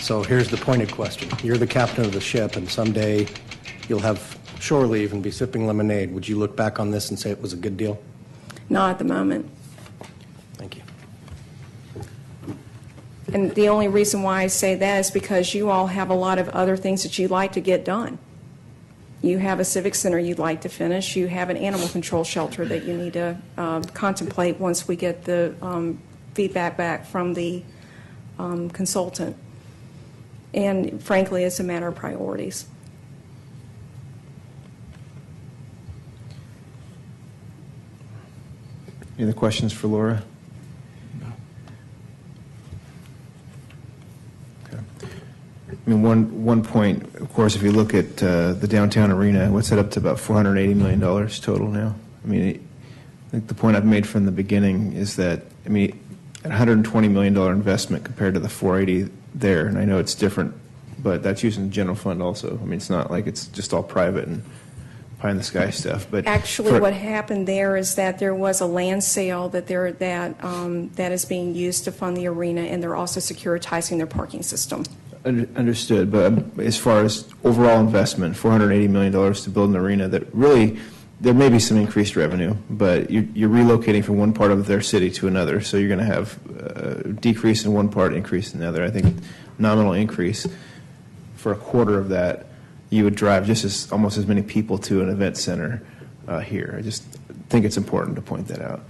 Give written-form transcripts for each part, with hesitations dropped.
So here's the pointed question. You're the captain of the ship, and someday you'll have shore leave and be sipping lemonade. Would you look back on this and say it was a good deal? Not at the moment. Thank you. And the only reason why I say that is because you all have a lot of other things that you'd like to get done. You have a civic center you'd like to finish. You have an animal control shelter that you need to contemplate once we get the feedback back from the consultant. And frankly, it's a matter of priorities. Any other questions for Laura? I mean, one point, of course, if you look at the downtown arena, what's that up to about $480 million total now? I mean, I think the point I've made from the beginning is that, I mean, a $120 million investment compared to the 480 there, and I know it's different, but that's using the general fund also. I mean, it's not like it's just all private and pie in the sky stuff. But actually, what happened there is that there was a land sale that that is being used to fund the arena, and they're also securitizing their parking system. Understood, but as far as overall investment, $480 million to build an arena, that really, there may be some increased revenue, but you're relocating from one part of their city to another, so you're going to have a decrease in one part, increase in the other. I think nominal increase for a quarter of that, you would drive just almost as many people to an event center here. I just think it's important to point that out.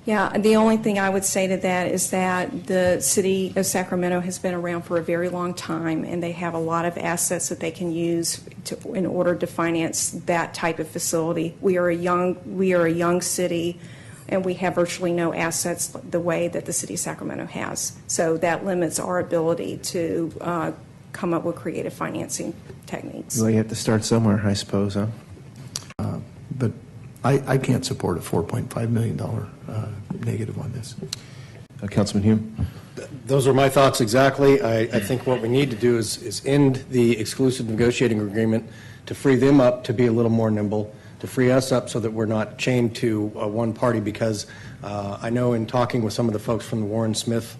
Yeah, the only thing I would say to that is that the city of Sacramento has been around for a very long time, and they have a lot of assets that they can use in order to finance that type of facility. We are a young city, and we have virtually no assets the way that the city of Sacramento has. So that limits our ability to come up with creative financing techniques. Well, you have to start somewhere, I suppose, huh? But I can't support a $4.5 million negative on this. Councilman Hume? Those are my thoughts exactly. I think what we need to do is end the exclusive negotiating agreement to free them up to be a little more nimble, to free us up so that we're not chained to one party, because I know in talking with some of the folks from the Warren Smith,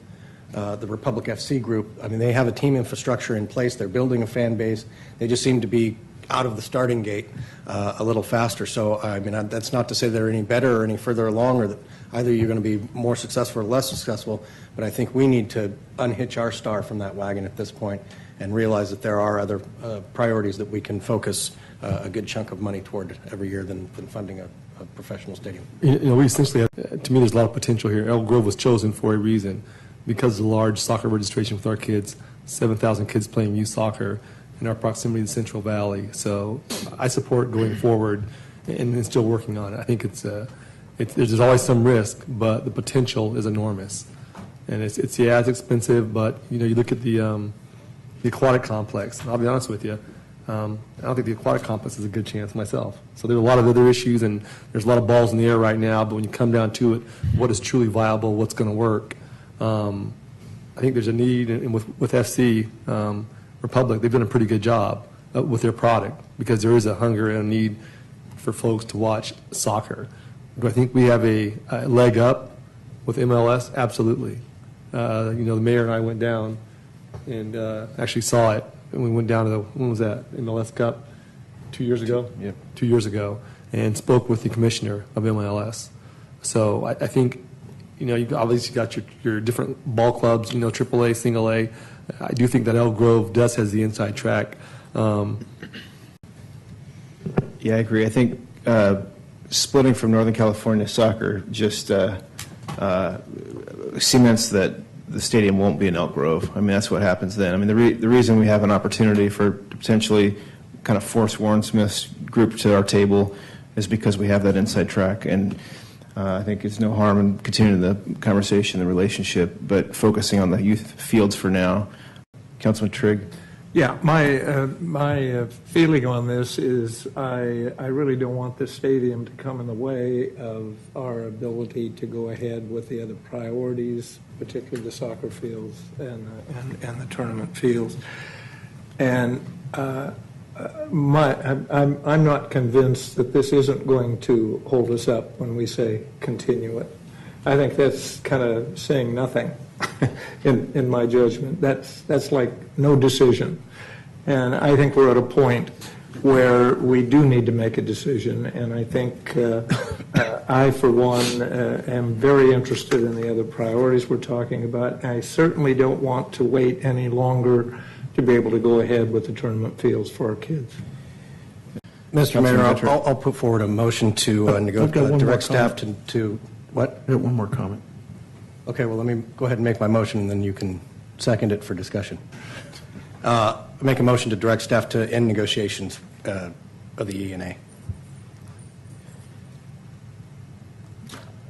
the Republic FC group, I mean, they have a team infrastructure in place. They're building a fan base. They just seem to be out of the starting gate a little faster. So, I mean, that's not to say they're any better or any further along, or that either you're going to be more successful or less successful, but I think we need to unhitch our star from that wagon at this point and realize that there are other priorities that we can focus a good chunk of money toward every year than funding a professional stadium. You know, we essentially have, to me, there's a lot of potential here. Elk Grove was chosen for a reason because of the large soccer registration with our kids, 7,000 kids playing youth soccer in our proximity to the Central Valley. So I support going forward and still working on it. I think there's always some risk, but the potential is enormous. And it's expensive, but you know, you look at the aquatic complex, and I'll be honest with you, I don't think the aquatic complex is a good chance myself. So there's a lot of other issues, and there's a lot of balls in the air right now, but when you come down to it, what is truly viable, what's going to work, I think there's a need, and with FC, Republic, they've done a pretty good job with their product, because there is a hunger and a need for folks to watch soccer. Do I think we have a leg up with MLS? Absolutely. You know, the mayor and I went down and actually saw it, and we went down to when was that, MLS Cup? 2 years ago? Yeah. 2 years ago, and spoke with the commissioner of MLS. So I think, you know, you obviously got your different ball clubs, you know, AAA, single A. I do think that Elk Grove does has the inside track. Yeah, I agree. I think splitting from Northern California soccer just cements that the stadium won't be in Elk Grove. I mean, that's what happens then. I mean, the reason we have an opportunity to potentially kind of force Warren Smith's group to our table is because we have that inside track. And I think it's no harm in continuing the conversation, the relationship, but focusing on the youth fields for now. Councilman Trigg. Yeah, my feeling on this is I really don't want the stadium to come in the way of our ability to go ahead with the other priorities, particularly the soccer fields and the tournament fields. And I'm not convinced that this isn't going to hold us up when we say continue it. I think that's kind of saying nothing. in my judgment. That's like no decision. And I think we're at a point where we do need to make a decision, and I think I, for one, am very interested in the other priorities we're talking about. I certainly don't want to wait any longer to be able to go ahead with the tournament fields for our kids. Mr. Mayor, Patrick. I'll put forward a motion to I've got one more direct staff comment. to, what? I got one more comment. Okay, well, let me go ahead and make my motion, and then you can second it for discussion. Make a motion to direct staff to end negotiations of the ENA.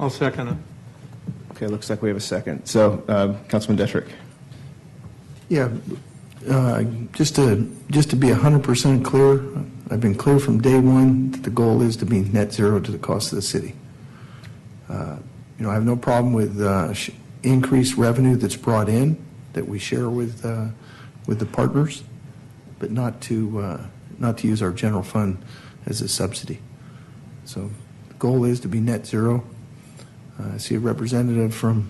I'll second it. Okay, looks like we have a second. So, Councilman Detrick. Yeah, just to be 100% clear, I've been clear from day one that the goal is to be net zero to the cost of the city. I have no problem with increased revenue that's brought in that we share with the partners, but not to use our general fund as a subsidy. So the goal is to be net zero. I see a representative from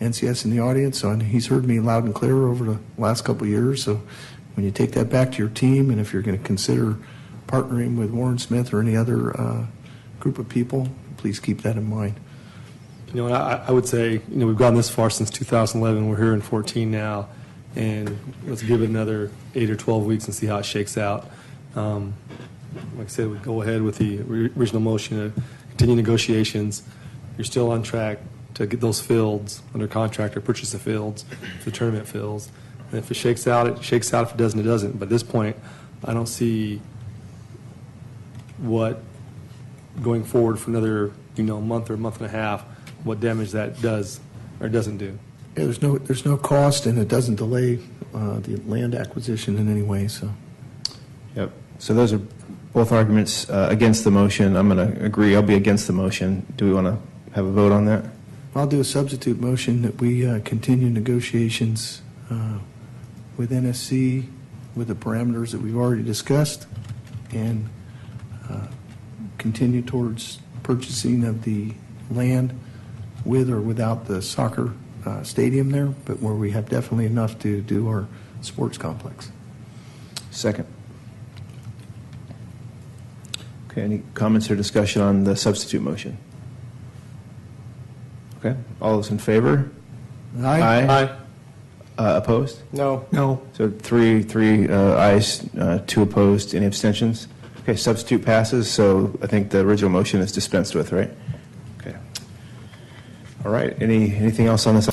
NCS in the audience, and he's heard me loud and clear over the last couple of years. So when you take that back to your team, and if you're going to consider partnering with Warren Smith or any other group of people, please keep that in mind. And I would say, we've gone this far since 2011. We're here in 14 now, and let's give it another 8 or 12 weeks and see how it shakes out. Like I said, we go ahead with the original motion to continue negotiations. You're still on track to get those fields under contract or purchase the fields, the tournament fields. And if it shakes out, it shakes out. If it doesn't, it doesn't. But at this point, I don't see what going forward for another month or month and a half, what damage that does or doesn't do. Yeah, there's no cost, and it doesn't delay the land acquisition in any way. So, Yep. So those are both arguments against the motion. I'm going to agree. I'll be against the motion. Do we want to have a vote on that? I'll do a substitute motion that we continue negotiations with NSC with the parameters that we've already discussed, and continue towards purchasing of the land with or without the soccer stadium there, but where we have definitely enough to do our sports complex. Second. Okay, any comments or discussion on the substitute motion? Okay, all those in favor? Aye. Opposed? No. No. So three ayes, 2 opposed, any abstentions? Okay, substitute passes, so I think the original motion is dispensed with, right? Okay. All right, anything else on this?